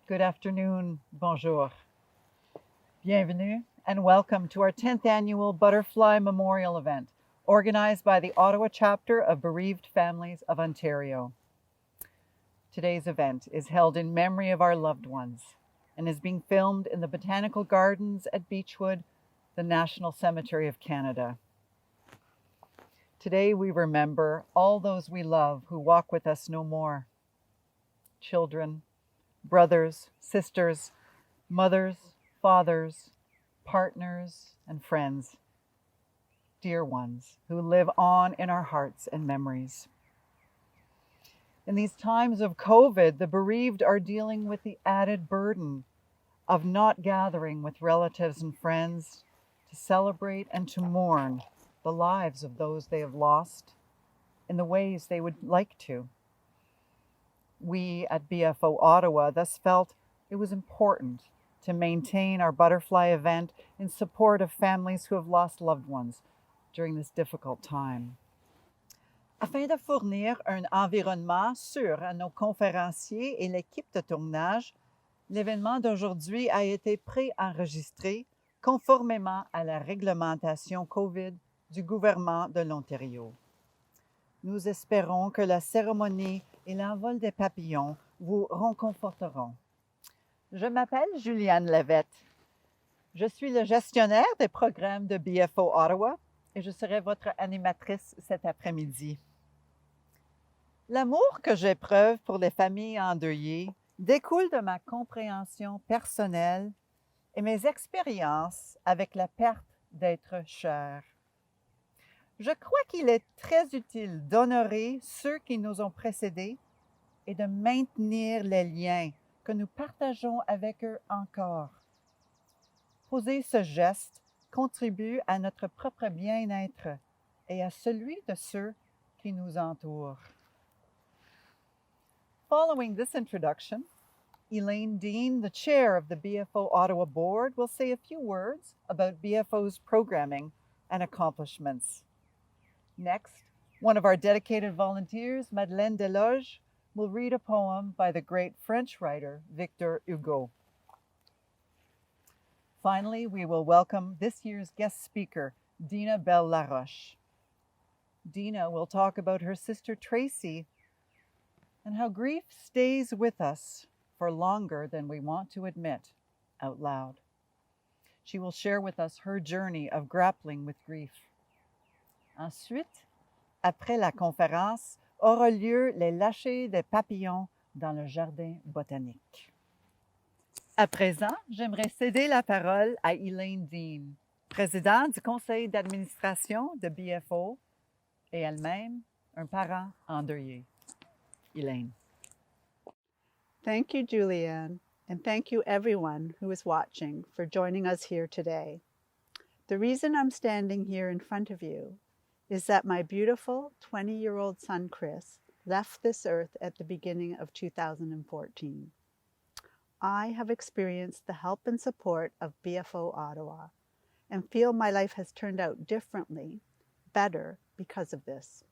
Good afternoon, bonjour. Bienvenue and welcome to our 10th annual Butterfly Memorial event, organized by the Ottawa chapter of Bereaved Families of Ontario. Today's event is held in memory of our loved ones and is being filmed in the Botanical Gardens at Beechwood, the National Cemetery of Canada. Today we remember all those we love who walk with us no more. Children, brothers, sisters, mothers, fathers, partners, and friends, dear ones who live on in our hearts and memories. In these times of COVID, the bereaved are dealing with the added burden of not gathering with relatives and friends to celebrate and to mourn the lives of those they have lost in the ways they would like to. We at BFO Ottawa thus felt it was important to maintain our butterfly event in support of families who have lost loved ones during this difficult time. Afin de fournir un environnement sûr à nos conférenciers et l'équipe de tournage, l'événement d'aujourd'hui a été pré-enregistré conformément à la réglementation COVID du gouvernement de l'Ontario. Nous espérons que la cérémonie et l'envol des papillons vous réconforteront. Je m'appelle Juliane Levette. Je suis le gestionnaire des programmes de BFO Ottawa et je serai votre animatrice cet après-midi. L'amour que j'éprouve pour les familles endeuillées découle de ma compréhension personnelle et mes expériences avec la perte d'êtres chers. Je crois qu'il est très utile d'honorer ceux qui nous ont précédés et de maintenir les liens que nous partageons avec eux encore. Poser ce geste contribue à notre propre bien-être et à celui de ceux qui nous entourent. Following this introduction, Elaine Dean, the chair of the BFO Ottawa board, will say a few words about BFO's programming and accomplishments. Next, one of our dedicated volunteers, Madeleine Deloge, will read a poem by the great French writer Victor Hugo. Finally, we will welcome this year's guest speaker, Dina Bell-Laroche. Dina will talk about her sister Tracy and how grief stays with us for longer than we want to admit out loud. She will share with us her journey of grappling with grief. Ensuite, après la conférence, aura lieu les lâchers des papillons dans le jardin botanique. À présent, j'aimerais céder la parole à Elaine Dean, présidente du conseil d'administration de BFO et elle-même un parent endeuillé. Elaine. Thank you, Julianne, and thank you everyone who is watching for joining us here today. The reason I'm standing here in front of you is that my beautiful 20-year-old son, Chris, left this earth at the beginning of 2014. I have experienced the help and support of BFO Ottawa and feel my life has turned out differently, better because of this.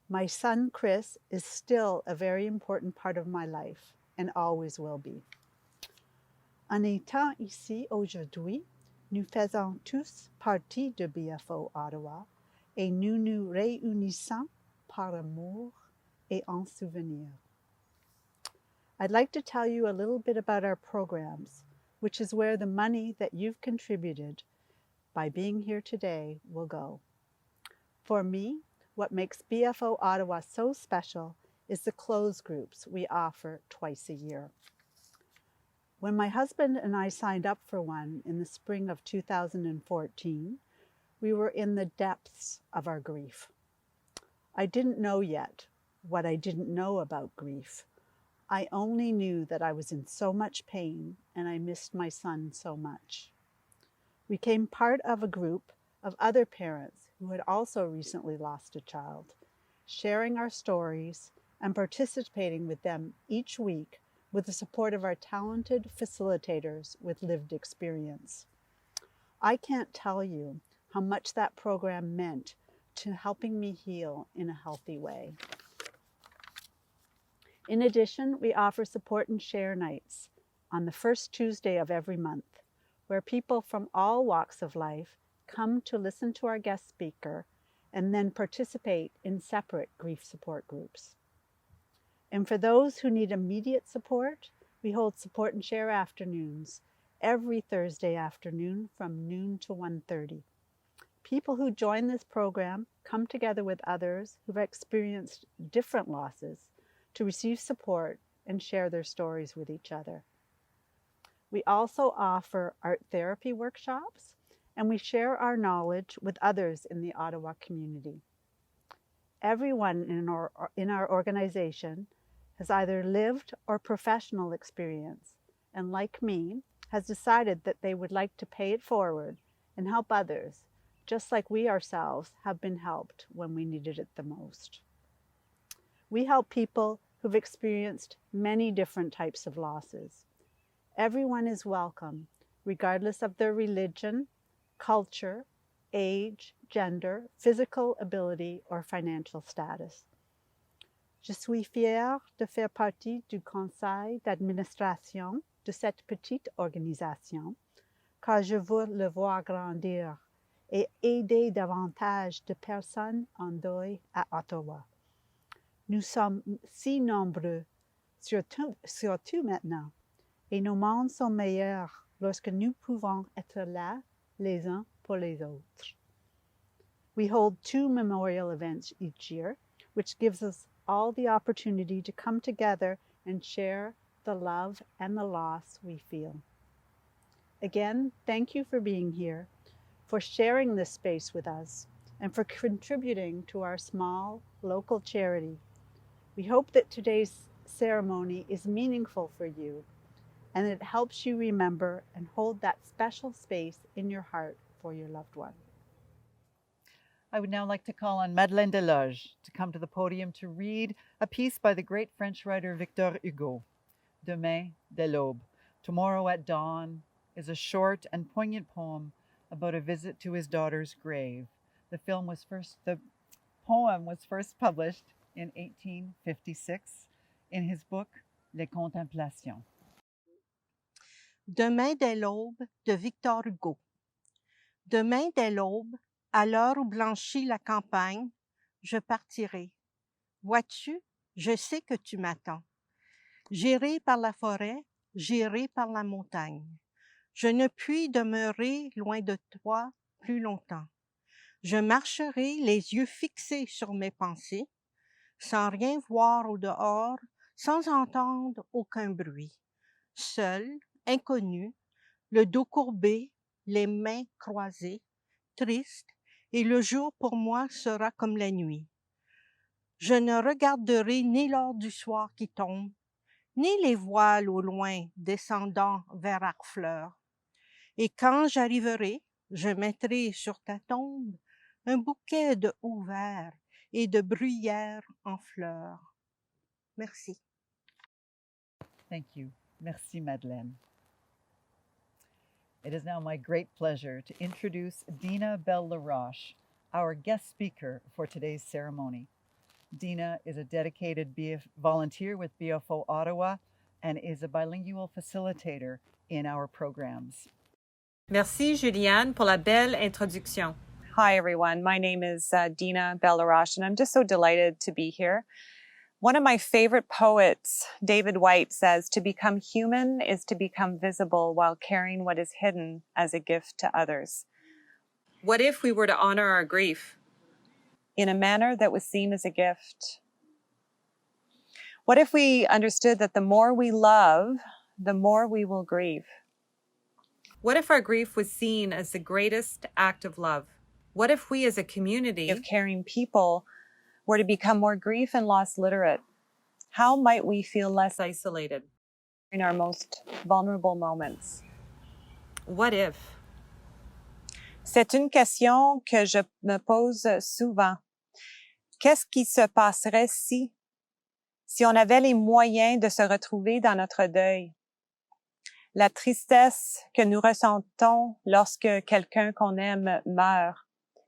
My son, Chris, is still a very important part of my life and always will be. En étant ici aujourd'hui, nous faisons tous partie de BFO Ottawa et nous nous réunissons par amour et en souvenir. I'd like to tell you a little bit about our programs, which is where the money that you've contributed by being here today will go. For me, what makes BFO Ottawa so special is the closed groups we offer twice a year. When my husband and I signed up for one in the spring of 2014, we were in the depths of our grief. I didn't know yet what I didn't know about grief. I only knew that I was in so much pain and I missed my son so much. We became part of a group of other parents who had also recently lost a child, sharing our stories and participating with them each week with the support of our talented facilitators with lived experience. I can't tell you how much that program meant to helping me heal in a healthy way. In addition, we offer support and share nights on the first Tuesday of every month, where people from all walks of life come to listen to our guest speaker and then participate in separate grief support groups. And for those who need immediate support, we hold support and share afternoons every Thursday afternoon from noon to 1:30. People who join this program come together with others who've experienced different losses to receive support and share their stories with each other. We also offer art therapy workshops, and we share our knowledge with others in the Ottawa community. Everyone in our organization has either lived or professional experience, and like me, has decided that they would like to pay it forward and help others, just like we ourselves have been helped when we needed it the most. We help people who've experienced many different types of losses. Everyone is welcome, regardless of their religion, culture, age, gender, physical ability, or financial status. Je suis fière de faire partie du conseil d'administration de cette petite organisation, car je veux le voir grandir et aider davantage de personnes en deuil à Ottawa. Nous sommes si nombreux, surtout maintenant, et nos mondes sont meilleurs lorsque nous pouvons être là les uns pour les autres. We hold 2 memorial events each year, which gives us all the opportunity to come together and share the love and the loss we feel. Again, thank you for being here, for sharing this space with us, and for contributing to our small local charity. We hope that today's ceremony is meaningful for you, and it helps you remember and hold that special space in your heart for your loved one. I would now like to call on Madeleine Deloge to come to the podium to read a piece by the great French writer Victor Hugo. Demain dès l'aube, tomorrow at dawn, is a short and poignant poem about a visit to his daughter's grave. The poem was first published in 1856 in his book Les Contemplations. Demain dès l'aube de Victor Hugo. Demain dès l'aube, à l'heure où blanchit la campagne, je partirai. Vois-tu, je sais que tu m'attends. J'irai par la forêt, j'irai par la montagne. Je ne puis demeurer loin de toi plus longtemps. Je marcherai les yeux fixés sur mes pensées, sans rien voir au dehors, sans entendre aucun bruit. Seul, inconnu, le dos courbé, les mains croisées, triste, et le jour pour moi sera comme la nuit. Je ne regarderai ni l'or du soir qui tombe, ni les voiles au loin descendant vers Harfleur. Et quand j'arriverai, je mettrai sur ta tombe un bouquet de hous verts et de bruyères en fleurs. Merci. Thank you. Merci, Madeleine. It is now my great pleasure to introduce Dina Bell-LaRoche, our guest speaker for today's ceremony. Dina is a dedicated volunteer with BFO Ottawa and is a bilingual facilitator in our programs. Merci, Julianne, pour la belle introduction. Hi, everyone. My name is Dina Bell-LaRoche, and I'm just so delighted to be here. One of my favorite poets, David White, says, "To become human is to become visible while carrying what is hidden as a gift to others." What if we were to honor our grief? In a manner that was seen as a gift. What if we understood that the more we love, the more we will grieve? What if our grief was seen as the greatest act of love? What if we as a community of caring people were to become more grief and loss literate? How might we feel less isolated in our most vulnerable moments? What if? C'est une question que je me pose souvent. Qu'est-ce qui se passerait si on avait les moyens de se retrouver dans notre deuil? La tristesse que nous ressentons lorsque quelqu'un qu'on aime meurt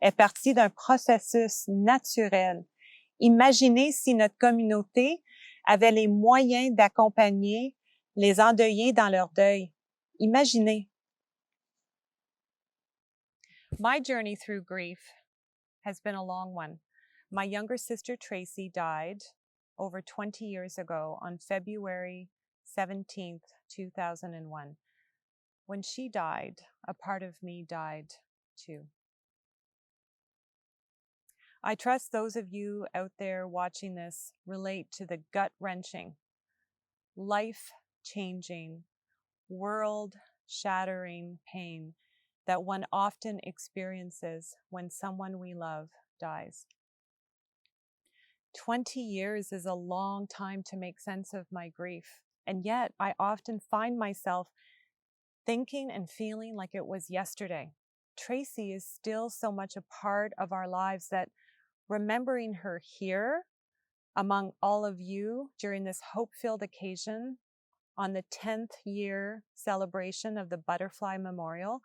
est partie d'un processus naturel. Imaginez si notre communauté avait les moyens d'accompagner les endeuillés dans leur deuil. Imaginez. My journey through grief has been a long one. My younger sister Tracy died over 20 years ago on February 17th, 2001. When she died, a part of me died too. I trust those of you out there watching this relate to the gut-wrenching, life-changing, world-shattering pain that one often experiences when someone we love dies. 20 years is a long time to make sense of my grief, and yet I often find myself thinking and feeling like it was yesterday. Tracy is still so much a part of our lives that remembering her here among all of you during this hope-filled occasion on the 10th year celebration of the Butterfly Memorial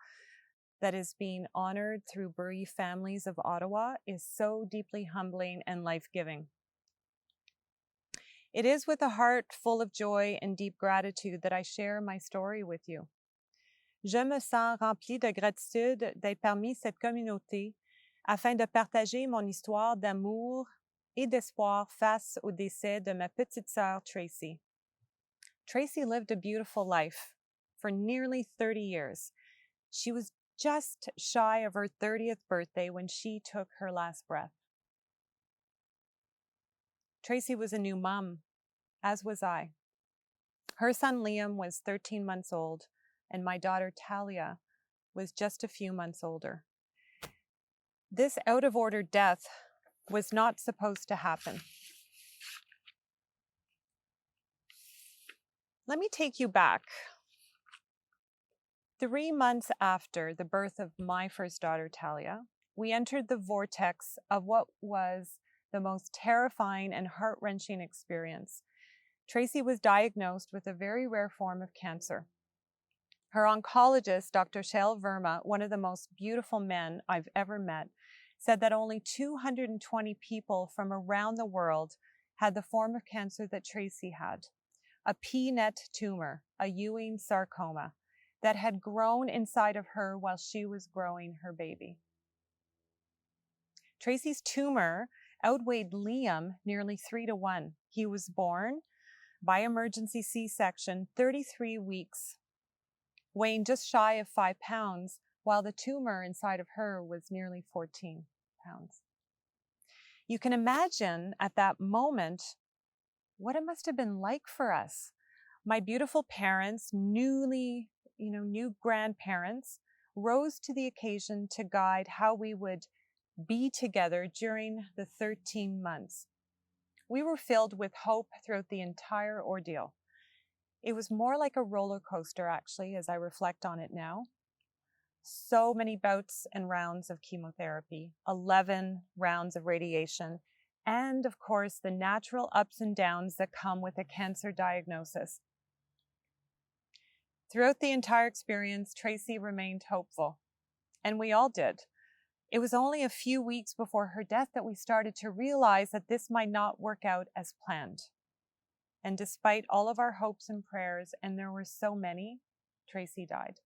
that is being honored through bereaved families of Ottawa is so deeply humbling and life-giving. It is with a heart full of joy and deep gratitude that I share my story with you. Je me sens remplie de gratitude d'être parmi cette communauté afin de partager mon histoire d'amour et d'espoir face au décès de ma petite sœur Tracy. Tracy lived a beautiful life for nearly 30 years. She was just shy of her 30th birthday when she took her last breath. Tracy was a new mom, as was I. Her son Liam was 13 months old, and my daughter Talia was just a few months older. This out-of-order death was not supposed to happen. Let me take you back. 3 months after the birth of my first daughter, Talia, we entered the vortex of what was the most terrifying and heart-wrenching experience. Tracy was diagnosed with a very rare form of cancer. Her oncologist, Dr. Shel Verma, one of the most beautiful men I've ever met, said that only 220 people from around the world had the form of cancer that Tracy had, a P-net tumor, a Ewing sarcoma, that had grown inside of her while she was growing her baby. Tracy's tumor outweighed Liam nearly 3-to-1. He was born by emergency C-section 33 weeks, weighing just shy of 5 pounds, while the tumor inside of her was nearly 14 pounds. You can imagine at that moment what it must have been like for us. My beautiful parents, new grandparents, rose to the occasion to guide how we would be together during the 13 months. We were filled with hope throughout the entire ordeal. It was more like a roller coaster, actually, as I reflect on it now. So many bouts and rounds of chemotherapy, 11 rounds of radiation, and of course, the natural ups and downs that come with a cancer diagnosis. Throughout the entire experience, Tracy remained hopeful, and we all did. It was only a few weeks before her death that we started to realize that this might not work out as planned. And despite all of our hopes and prayers, and there were so many, Tracy died.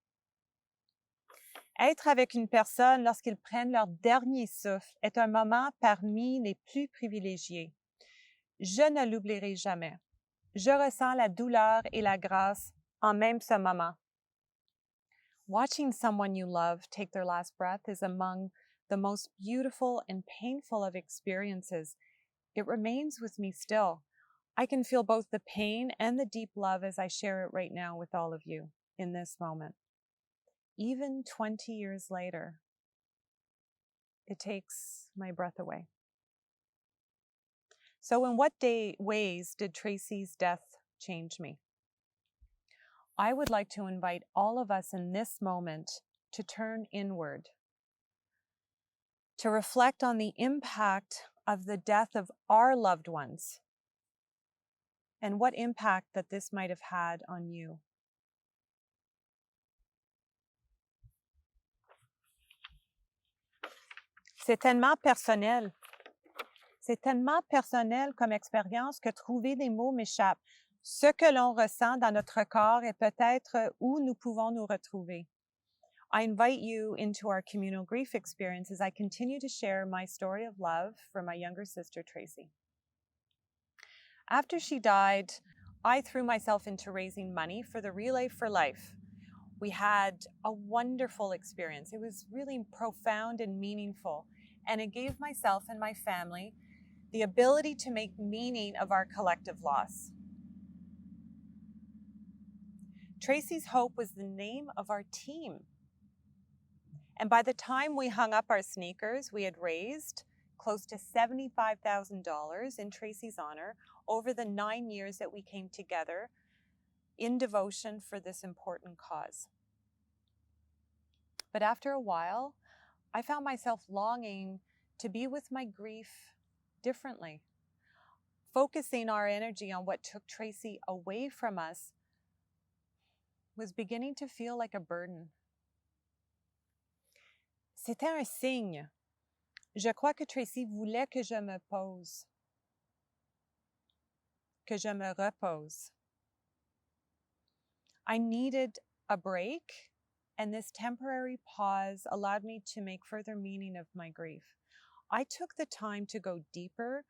Être avec une personne lorsqu'ils prennent leur dernier souffle est un moment parmi les plus privilégiés. Je ne l'oublierai jamais. Je ressens la douleur et la grâce en même ce moment. Watching someone you love take their last breath is among the most beautiful and painful of experiences. It remains with me still. I can feel both the pain and the deep love as I share it right now with all of you in this moment. Even 20 years later, it takes my breath away. So in what ways did Tracy's death change me? I would like to invite all of us in this moment to turn inward, to reflect on the impact of the death of our loved ones and what impact that this might have had on you. C'est tellement personnel. C'est tellement personnel comme expérience que trouver des mots m'échappe. Ce que l'on ressent dans notre corps est peut-être où nous pouvons nous retrouver. I invite you into our communal grief experience as I continue to share my story of love for my younger sister, Tracy. After she died, I threw myself into raising money for the Relay for Life. We had a wonderful experience. It was really profound and meaningful, and it gave myself and my family the ability to make meaning of our collective loss. Tracy's Hope was the name of our team. And by the time we hung up our sneakers, we had raised close to $75,000 in Tracy's honor over the 9 years that we came together in devotion for this important cause. But after a while, I found myself longing to be with my grief differently, focusing our energy on what took Tracy away from us was beginning to feel like a burden. C'était un signe. Je crois que Tracy voulait que je me pose, que je me repose. I needed a break, and this temporary pause allowed me to make further meaning of my grief. I took the time to go deeper,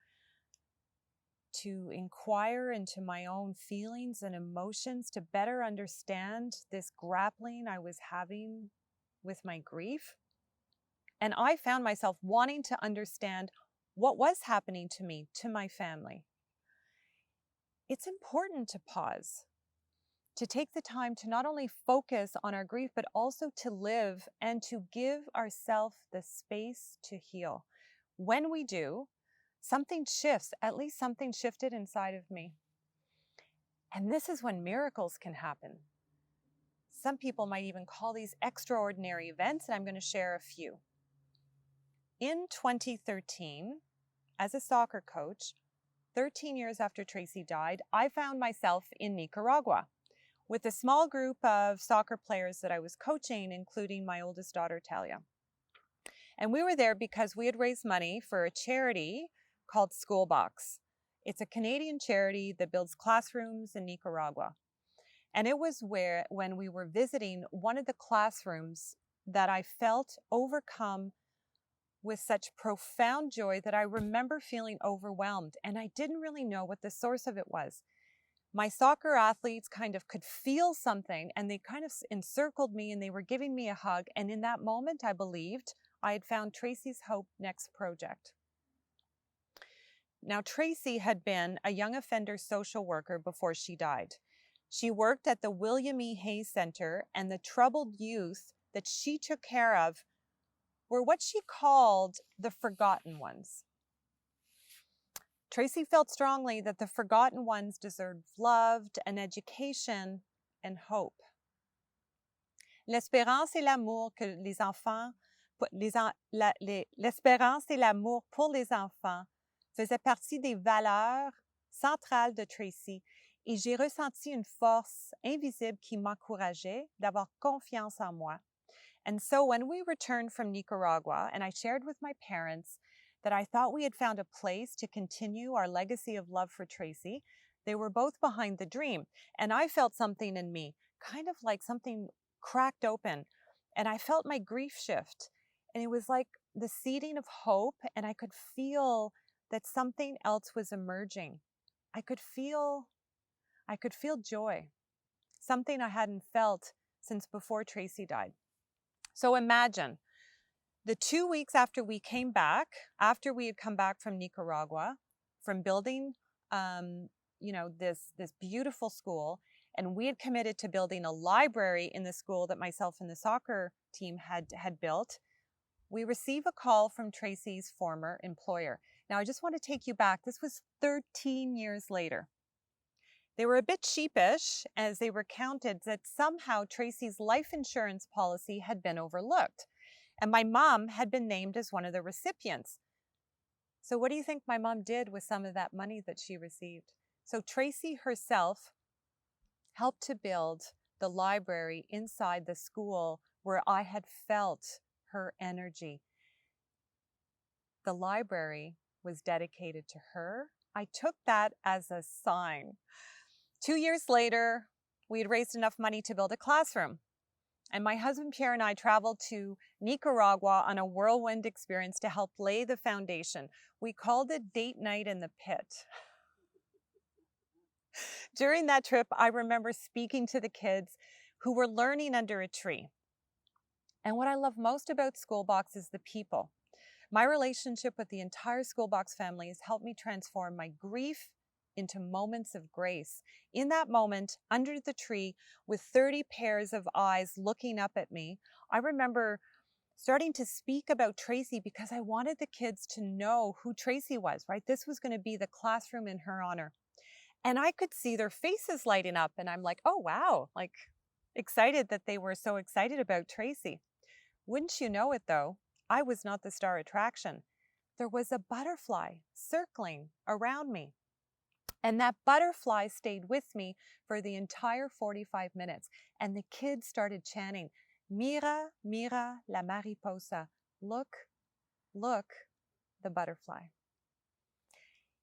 to inquire into my own feelings and emotions, to better understand this grappling I was having with my grief. And I found myself wanting to understand what was happening to me, to my family. It's important to pause, to take the time to not only focus on our grief, but also to live and to give ourselves the space to heal. When we do, something shifts, at least something shifted inside of me. And this is when miracles can happen. Some people might even call these extraordinary events, and I'm going to share a few. In 2013, as a soccer coach, 13 years after Tracy died, I found myself in Nicaragua with a small group of soccer players that I was coaching, including my oldest daughter, Talia. And we were there because we had raised money for a charity called Schoolbox. It's a Canadian charity that builds classrooms in Nicaragua. And it was when we were visiting one of the classrooms that I felt overcome with such profound joy that I remember feeling overwhelmed, and I didn't really know what the source of it was. My soccer athletes kind of could feel something, and they kind of encircled me and they were giving me a hug. And in that moment, I believed I had found Tracy's Hope next project. Now, Tracy had been a young offender social worker before she died. She worked at the William E. Hayes Center, and the troubled youth that she took care of were what she called the forgotten ones. Tracy felt strongly that the forgotten ones deserved love, an education, and hope. L'espérance et l'amour que les enfants, l'espérance et l'amour pour les enfants faisaient partie des valeurs centrales de Tracy, et j'ai ressenti une force invisible qui m'encourageait d'avoir confiance en moi. And so when we returned from Nicaragua, and I shared with my parents that I thought we had found a place to continue our legacy of love for Tracy, they were both behind the dream. And I felt something in me, kind of like something cracked open. And I felt my grief shift. And it was like the seeding of hope, and I could feel that something else was emerging. I could feel joy, something I hadn't felt since before Tracy died. So imagine the 2 weeks after we came back, after we had come back from Nicaragua, from building, this beautiful school, and we had committed to building a library in the school that myself and the soccer team had built. We receive a call from Tracy's former employer. Now, I just want to take you back. This was 13 years later. They were a bit sheepish as they recounted that somehow Tracy's life insurance policy had been overlooked, and my mom had been named as one of the recipients. So what do you think my mom did with some of that money that she received? So Tracy herself helped to build the library inside the school where I had felt her energy. The library was dedicated to her. I took that as a sign 2 years later, we had raised enough money to build a classroom. And my husband Pierre and I traveled to Nicaragua on a whirlwind experience to help lay the foundation. We called it Date Night in the Pit. During that trip, I remember speaking to the kids who were learning under a tree. And what I love most about Schoolbox is the people. My relationship with the entire Schoolbox family has helped me transform my grief into moments of grace. In that moment, under the tree, with 30 pairs of eyes looking up at me, I remember starting to speak about Tracy because I wanted the kids to know who Tracy was, right? This was going to be the classroom in her honor. And I could see their faces lighting up, and I'm like, oh, wow, like excited that they were so excited about Tracy. Wouldn't you know it, though, I was not the star attraction. There was a butterfly circling around me. And that butterfly stayed with me for the entire 45 minutes. And the kids started chanting, Mira, mira la mariposa. Look, look, the butterfly.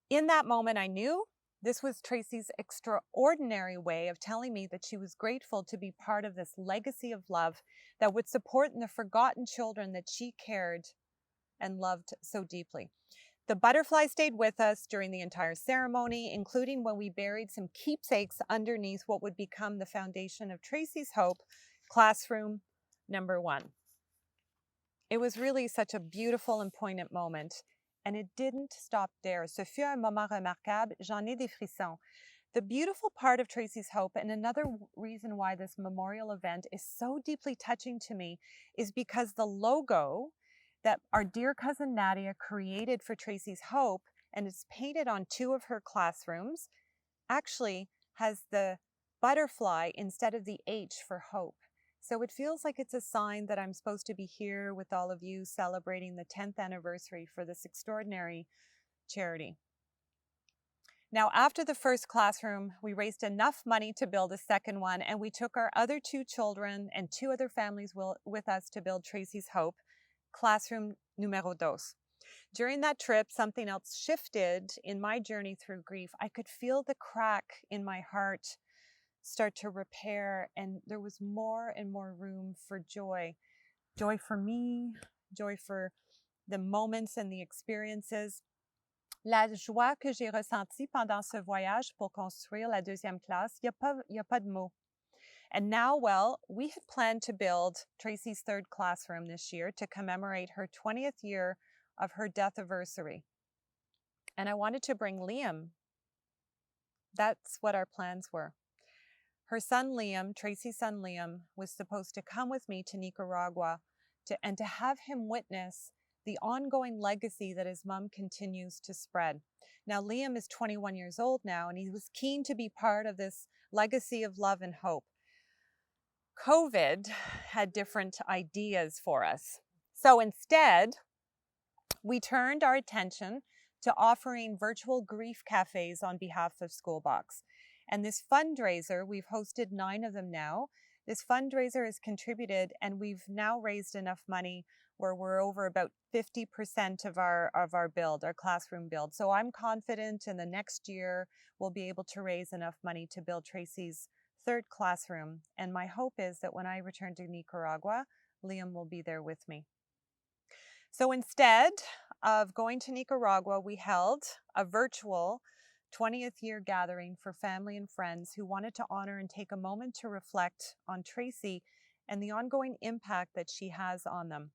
In that moment, I knew this was Tracy's extraordinary way of telling me that she was grateful to be part of this legacy of love that would support the forgotten children that she cared and loved so deeply. The butterfly stayed with us during the entire ceremony, including when we buried some keepsakes underneath what would become the foundation of Tracy's Hope, classroom number 1. It was really such a beautiful and poignant moment. And it didn't stop there. Ce fut un moment remarquable. J'en ai des frissons. The beautiful part of Tracy's Hope, and another reason why this memorial event is so deeply touching to me, is because the logo that our dear cousin Nadia created for Tracy's Hope, and it's painted on 2 of her classrooms, actually has the butterfly instead of the H for hope. So it feels like it's a sign that I'm supposed to be here with all of you celebrating the 10th anniversary for this extraordinary charity. Now, after the first classroom, we raised enough money to build a second one, and we took our other 2 children and 2 other families with us to build Tracy's Hope, classroom numero 2. During that trip, something else shifted in my journey through grief. I could feel the crack in my heart start to repair, and there was more and more room for joy. Joy for me, joy for the moments and the experiences. La joie que j'ai ressentie pendant ce voyage pour construire la 2e classe, y a pas de mots. And now, well, we had planned to build Tracy's 3rd classroom this year to commemorate her 20th year of her death anniversary. And I wanted to bring Liam. That's what our plans were. Her son Liam, Tracy's son Liam, was supposed to come with me to Nicaragua and to have him witness the ongoing legacy that his mom continues to spread. Now, Liam is 21 years old now, and he was keen to be part of this legacy of love and hope. COVID had different ideas for us. So instead, we turned our attention to offering virtual grief cafes on behalf of Schoolbox. And this fundraiser, we've hosted 9 of them now. This fundraiser has contributed, and we've now raised enough money where we're over about 50% of our build, our classroom build. So I'm confident in the next year we'll be able to raise enough money to build Tracy's 3rd classroom. And my hope is that when I return to Nicaragua, Liam will be there with me. So instead of going to Nicaragua, we held a virtual 20th year gathering for family and friends who wanted to honor and take a moment to reflect on Tracy and the ongoing impact that she has on them.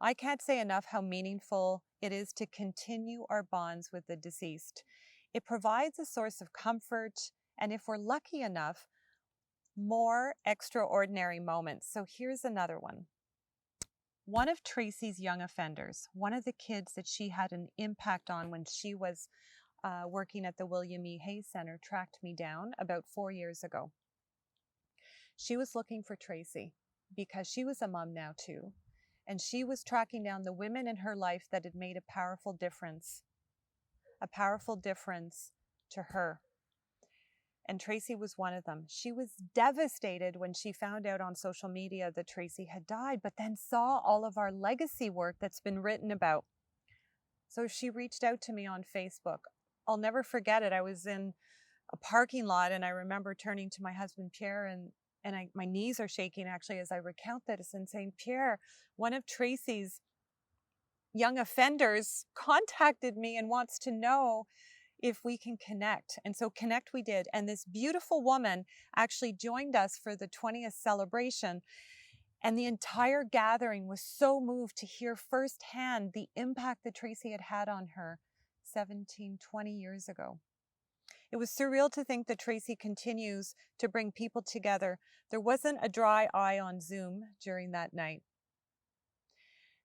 I can't say enough how meaningful it is to continue our bonds with the deceased. It provides a source of comfort, and if we're lucky enough, more extraordinary moments. So here's another one. One of Tracy's young offenders, one of the kids that she had an impact on when she was working at the William E. Hayes Center, tracked me down about 4 years ago. She was looking for Tracy because she was a mom now too, and she was tracking down the women in her life that had made a powerful difference to her. And Tracy was one of them. She was devastated when she found out on social media that Tracy had died, but then saw all of our legacy work that's been written about. So she reached out to me on Facebook. I'll never forget it. I was in a parking lot, and I remember turning to my husband, Pierre, and my knees are shaking actually as I recount this and saying, Pierre, one of Tracy's young offenders contacted me and wants to know if we can connect. And so connect we did. And this beautiful woman actually joined us for the 20th celebration. And the entire gathering was so moved to hear firsthand the impact that Tracy had had on her 17, 20 years ago. It was surreal to think that Tracy continues to bring people together. There wasn't a dry eye on Zoom during that night.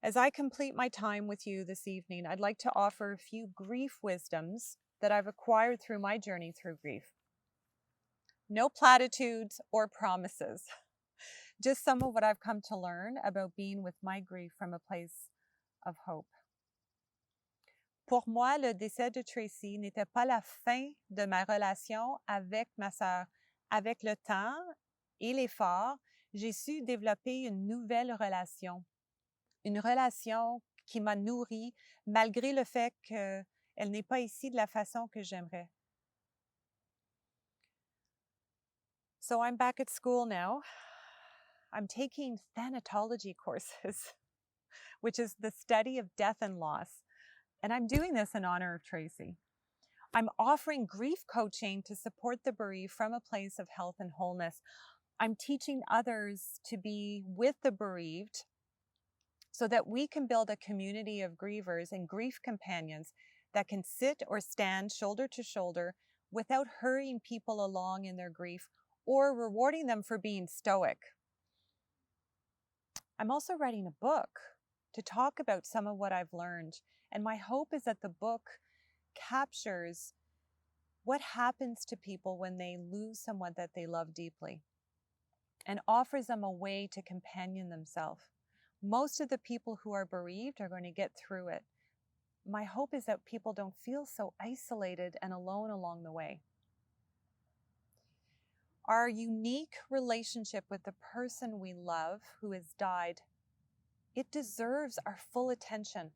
As I complete my time with you this evening, I'd like to offer a few grief wisdoms that I've acquired through my journey through grief. No platitudes or promises, just some of what I've come to learn about being with my grief from a place of hope. Pour moi, le décès de Tracy n'était pas la fin de ma relation avec ma sœur. Avec le temps et l'effort, j'ai su développer une nouvelle relation. Une relation qui m'a nourrie malgré le fait qu'elle n'est pas ici de la façon que j'aimerais. So I'm back at school now. I'm taking thanatology courses, which is the study of death and loss. And I'm doing this in honor of Tracy. I'm offering grief coaching to support the bereaved from a place of health and wholeness. I'm teaching others to be with the bereaved so that we can build a community of grievers and grief companions that can sit or stand shoulder to shoulder without hurrying people along in their grief or rewarding them for being stoic. I'm also writing a book to talk about some of what I've learned. And my hope is that the book captures what happens to people when they lose someone that they love deeply and offers them a way to companion themselves. Most of the people who are bereaved are going to get through it. My hope is that people don't feel so isolated and alone along the way. Our unique relationship with the person we love who has died, it deserves our full attention.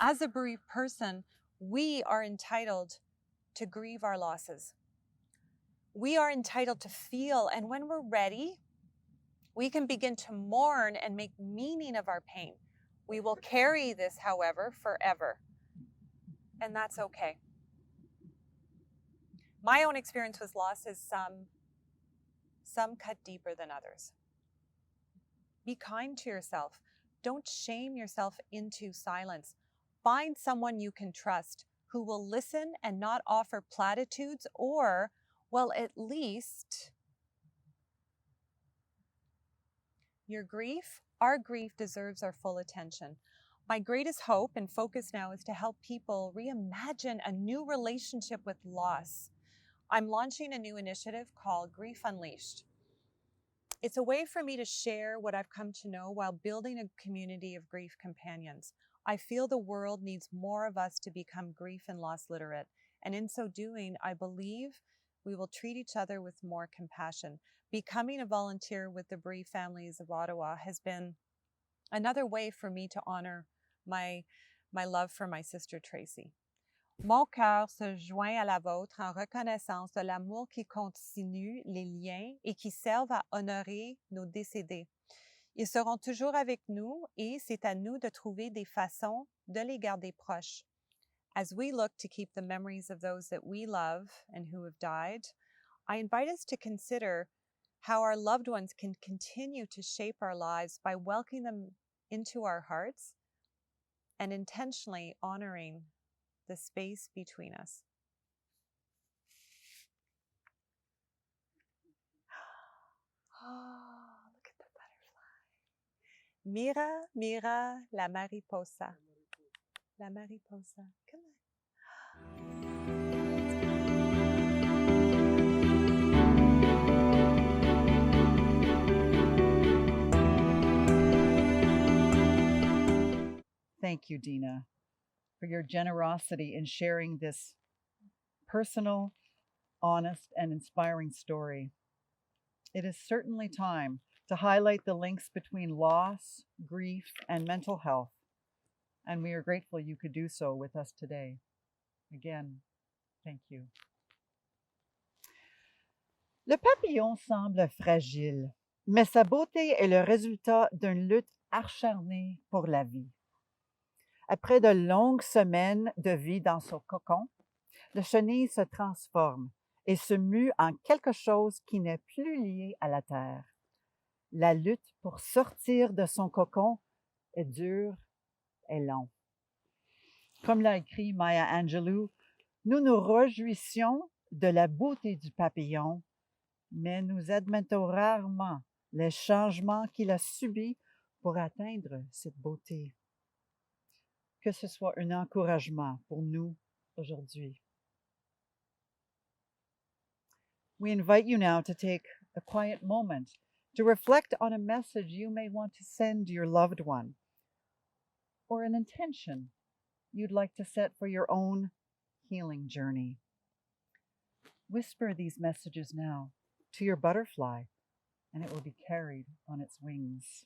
As a bereaved person, we are entitled to grieve our losses. We are entitled to feel, and when we're ready, we can begin to mourn and make meaning of our pain. We will carry this, however, forever. And that's okay. My own experience with loss is some cut deeper than others. Be kind to yourself. Don't shame yourself into silence. Find someone you can trust who will listen and not offer platitudes or, well, at least our grief deserves our full attention. My greatest hope and focus now is to help people reimagine a new relationship with loss. I'm launching a new initiative called Grief Unleashed. It's a way for me to share what I've come to know while building a community of grief companions. I feel the world needs more of us to become grief and loss literate. And in so doing, I believe we will treat each other with more compassion. Becoming a volunteer with the bereaved families of Ottawa has been another way for me to honor my love for my sister Tracy. Mon cœur se joint à la vôtre en reconnaissance de l'amour qui continue les liens et qui servent à honorer nos décédés. Ils seront toujours avec nous et c'est à nous de trouver des façons de les garder proches. As we look to keep the memories of those that we love and who have died, I invite us to consider how our loved ones can continue to shape our lives by welcoming them into our hearts and intentionally honoring the space between us. Oh, look at the butterfly. Mira, mira la mariposa. La mariposa. Come on. Thank you, Dina, for your generosity in sharing this personal, honest, and inspiring story. It is certainly time to highlight the links between loss, grief, and mental health, and we are grateful you could do so with us today. Again, thank you. Le papillon semble fragile, mais sa beauté est le résultat d'une lutte acharnée pour la vie. Après de longues semaines de vie dans son cocon, le chenille se transforme et se mue en quelque chose qui n'est plus lié à la terre. La lutte pour sortir de son cocon est dure et longue. Comme l'a écrit Maya Angelou, nous nous réjouissions de la beauté du papillon, mais nous admettons rarement les changements qu'il a subis pour atteindre cette beauté. Que ce soit un encouragement pour nous aujourd'hui. We invite you now to take a quiet moment to reflect on a message you may want to send your loved one, or an intention you'd like to set for your own healing journey. Whisper these messages now to your butterfly, and it will be carried on its wings.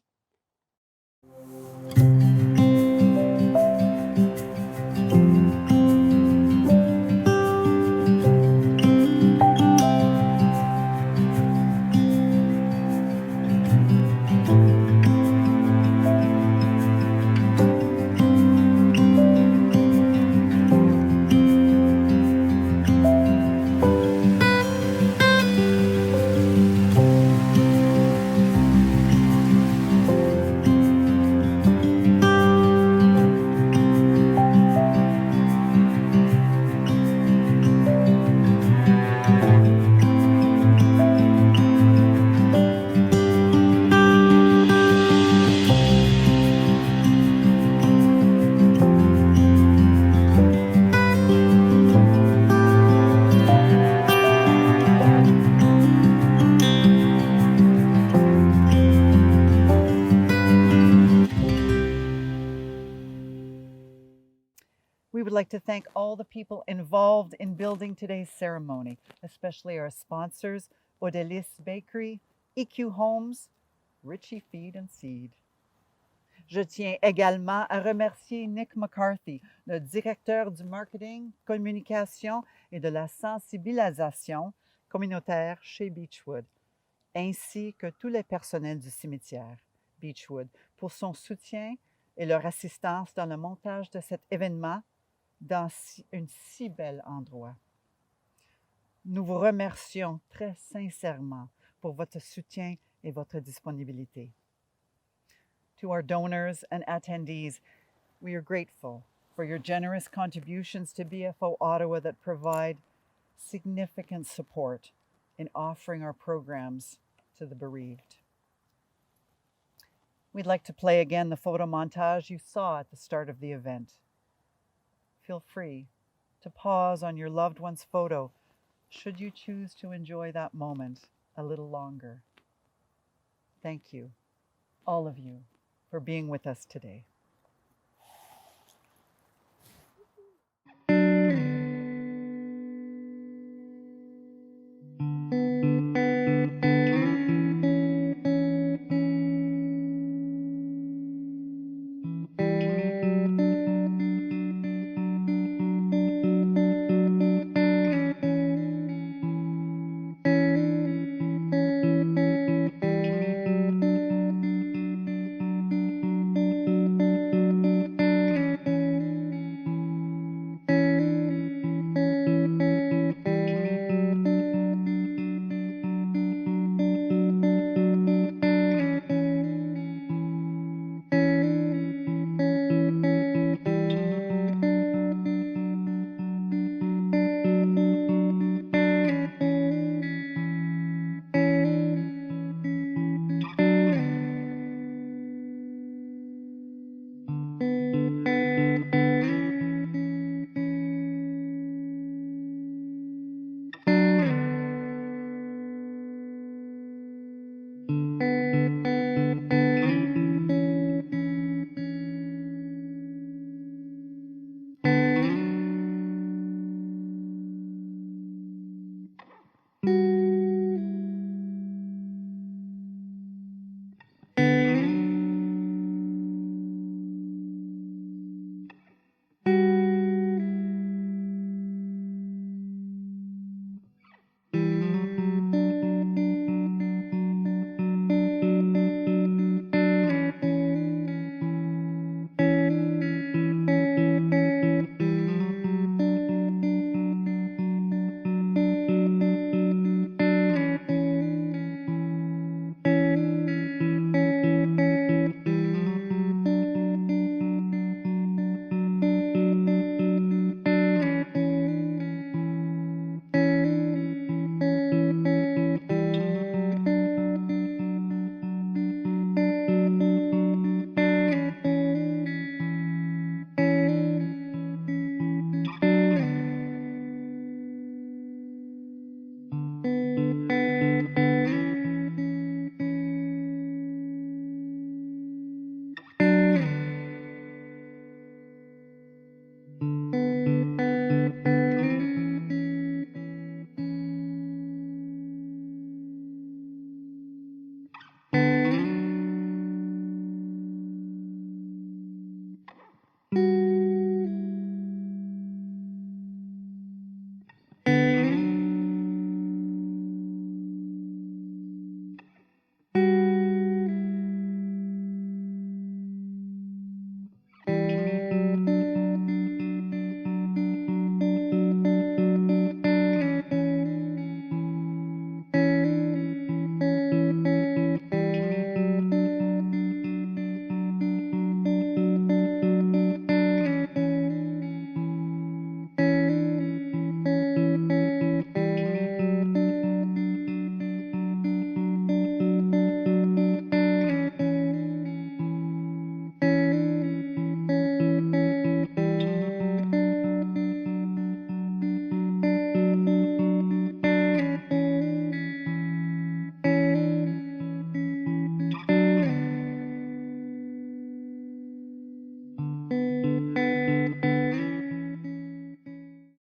We would like to thank all the people involved in building today's ceremony, especially our sponsors, Odelis Bakery, EQ Homes, Richie Feed and Seed. Je tiens également à remercier Nick McCarthy, le directeur du marketing, communication et de la sensibilisation communautaire chez Beechwood, ainsi que tous les personnels du cimetière Beechwood pour son soutien et leur assistance dans le montage de cet événement dans un si bel endroit. Nous vous remercions très sincèrement pour votre soutien et votre disponibilité. To our donors and attendees, we are grateful for your generous contributions to BFO Ottawa that provide significant support in offering our programs to the bereaved. We'd like to play again the photo montage you saw at the start of the event. Feel free to pause on your loved one's photo should you choose to enjoy that moment a little longer. Thank you, all of you, for being with us today. you.